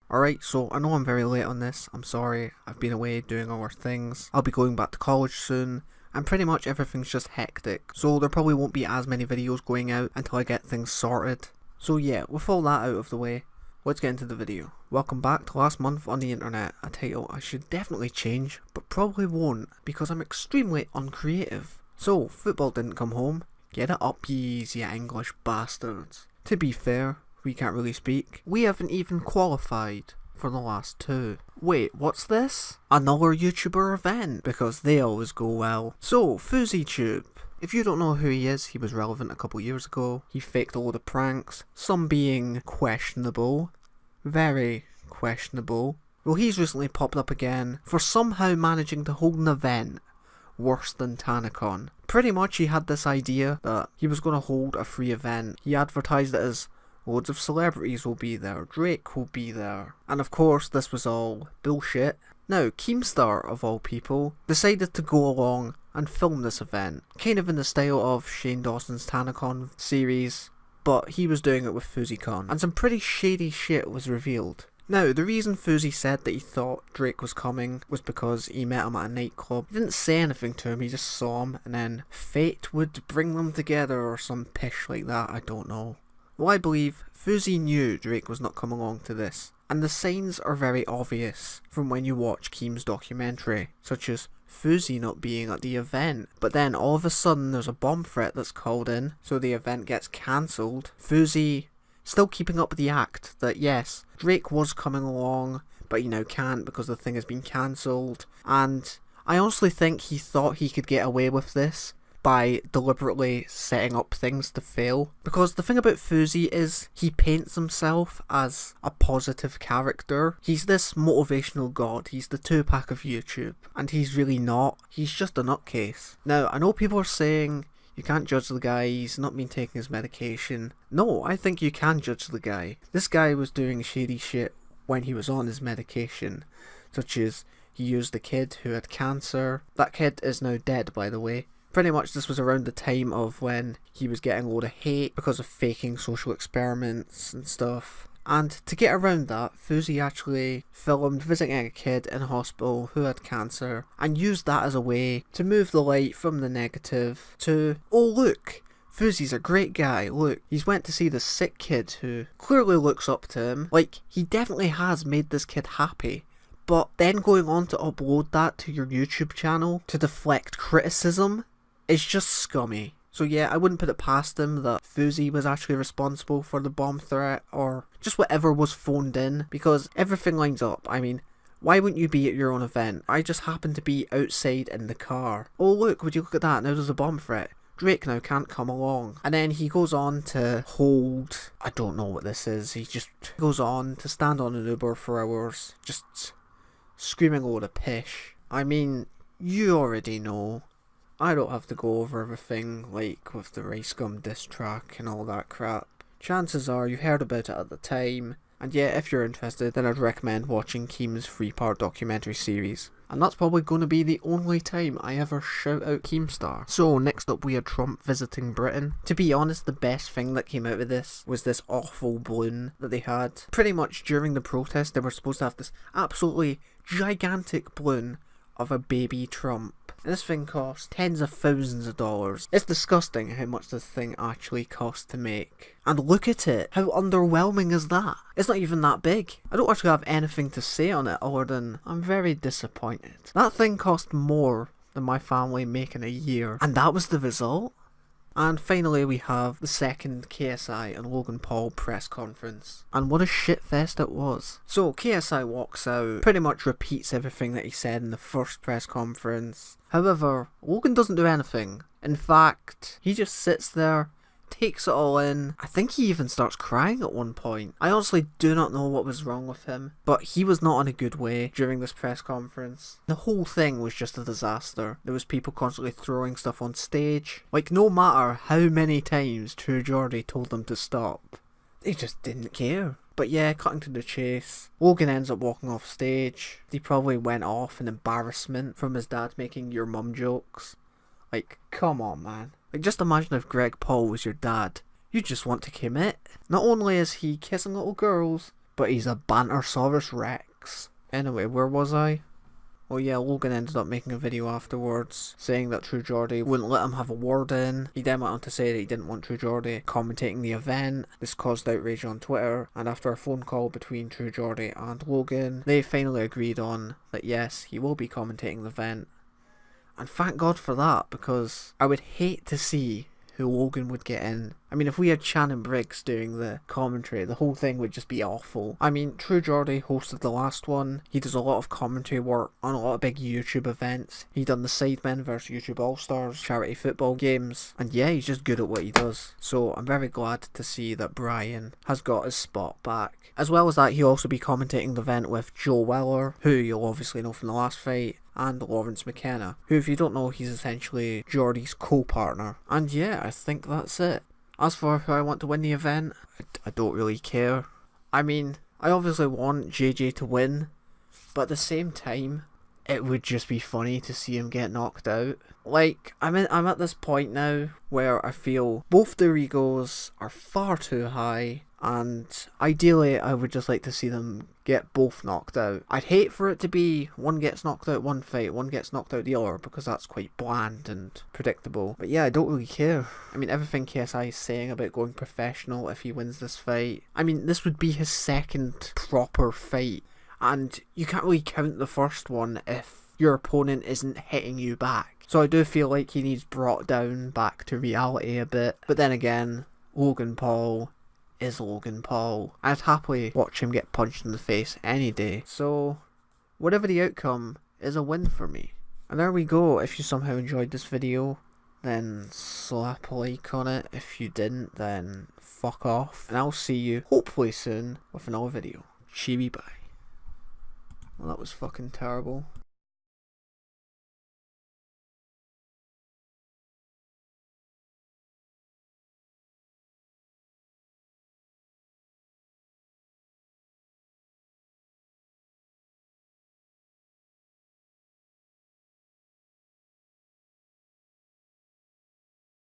Alright, so I know I'm very late on this, I'm sorry, I've been away doing other things, I'll be going back to college soon, and pretty much everything's just hectic, so there probably won't be as many videos going out until I get things sorted. So yeah, with all that out of the way, let's get into the video. Welcome back to last month on the internet, a title I should definitely change, but probably won't, because I'm extremely uncreative. So, football didn't come home, get it up yees, you English bastards. To be fair, we can't really speak. We haven't even qualified for the last two. Wait, what's this? Another YouTuber event, because they always go well. So, FouseyTube. If you don't know who he is, he was relevant a couple years ago. He faked a load of pranks, some being questionable. Very questionable. Well, he's recently popped up again for somehow managing to hold an event worse than TanaCon. Pretty much he had this idea that he was going to hold a free event. He advertised it as loads of celebrities will be there, Drake will be there. And of course this was all bullshit. Now, Keemstar, of all people, decided to go along and film this event. Kind of in the style of Shane Dawson's TanaCon series, but he was doing it with FouseyCon. And some pretty shady shit was revealed. Now, the reason Fousey said that he thought Drake was coming was because he met him at a nightclub. He didn't say anything to him, he just saw him, and then fate would bring them together or some pish like that, I don't know. Well, I believe Fousey knew Drake was not coming along to this, and the signs are very obvious from when you watch Keem's documentary, such as Fousey not being at the event, but then all of a sudden there's a bomb threat that's called in, so the event gets cancelled. Fousey still keeping up with the act that yes, Drake was coming along, but he now can't because the thing has been cancelled, and I honestly think he thought he could get away with this by deliberately setting up things to fail. Because the thing about Fousey is he paints himself as a positive character. He's this motivational god, he's the Tupac of YouTube, and he's really not. He's just a nutcase. Now, I know people are saying you can't judge the guy, he's not been taking his medication. No, I think you can judge the guy. This guy was doing shady shit when he was on his medication, such as he used a kid who had cancer. That kid is now dead, by the way. Pretty much this was around the time of when he was getting a load of hate because of faking social experiments and stuff. And to get around that, Fousey actually filmed visiting a kid in hospital who had cancer and used that as a way to move the light from the negative to, oh look, Fousey's a great guy, look, he's went to see this sick kid who clearly looks up to him, like he definitely has made this kid happy. But then going on to upload that to your YouTube channel to deflect criticism, it's just scummy. So yeah, I wouldn't put it past him that Fousey was actually responsible for the bomb threat or just whatever was phoned in, because everything lines up. I mean, why wouldn't you be at your own event? I just happened to be outside in the car. Oh look, would you look at that, now there's a bomb threat. Drake now can't come along. And then he goes on to hold, I don't know what this is, he just goes on to stand on an Uber for hours, just screaming a load of pish. I mean, you already know. I don't have to go over everything, like with the Rice Gum diss track and all that crap. Chances are you heard about it at the time, and yeah, if you're interested, then I'd recommend watching Keem's 3-part documentary series. And that's probably going to be the only time I ever shout out Keemstar. So next up we had Trump visiting Britain. To be honest, the best thing that came out of this was this awful balloon that they had. Pretty much during the protest they were supposed to have this absolutely gigantic balloon of a baby Trump. And this thing cost tens of thousands of dollars. It's disgusting how much this thing actually cost to make. And look at it, how underwhelming is that? It's not even that big. I don't actually have anything to say on it other than I'm very disappointed. That thing cost more than my family make in a year, and that was the result? And finally we have the second KSI and Logan Paul press conference. And what a shitfest it was. So KSI walks out, pretty much repeats everything that he said in the first press conference. However, Logan doesn't do anything. In fact, he just sits there, takes it all in. I think he even starts crying at one point. I honestly do not know what was wrong with him, but he was not in a good way during this press conference. The whole thing was just a disaster. There was people constantly throwing stuff on stage. Like, no matter how many times True Geordie told them to stop, they just didn't care. But yeah, cutting to the chase, Logan ends up walking off stage. He probably went off in embarrassment from his dad making your mum jokes. Like, come on, man. Like, just imagine if Greg Paul was your dad. You just want to commit. Not only is he kissing little girls, but he's a Bantersaurus Rex. Anyway, where was I? Oh yeah, Logan ended up making a video afterwards saying that True Geordie wouldn't let him have a word in. He then went on to say that he didn't want True Geordie commentating the event. This caused outrage on Twitter, and after a phone call between True Geordie and Logan, they finally agreed on that yes, he will be commentating the event. And thank God for that, because I would hate to see who Logan would get in. I mean, if we had Shannon Briggs doing the commentary, the whole thing would just be awful. I mean, True Geordie hosted the last one. He does a lot of commentary work on a lot of big YouTube events. He done the Sidemen vs YouTube All-Stars charity football games. And yeah, he's just good at what he does. So I'm very glad to see that Brian has got his spot back. As well as that, he'll also be commentating the event with Joe Weller, who you'll obviously know from the last fight, and Lawrence McKenna, who, if you don't know, he's essentially Geordie's co-partner. And yeah, I think that's it. As for who I want to win the event, I don't really care. I mean, I obviously want JJ to win, but at the same time, it would just be funny to see him get knocked out. Like, I'm at this point now where I feel both their egos are far too high, and ideally I would just like to see them get both knocked out. I'd hate for it to be one gets knocked out one fight, one gets knocked out the other, because that's quite bland and predictable. But yeah, I don't really care. I mean, everything KSI is saying about going professional if he wins this fight. I mean, this would be his second proper fight, and you can't really count the first one if your opponent isn't hitting you back. So I do feel like he needs brought down back to reality a bit. But then again, Logan Paul is Logan Paul. I'd happily watch him get punched in the face any day. So whatever the outcome is a win for me. And there we go. If you somehow enjoyed this video, then slap a like on it. If you didn't, then fuck off. And I'll see you hopefully soon with another video. Chibi bye. Well, that was fucking terrible.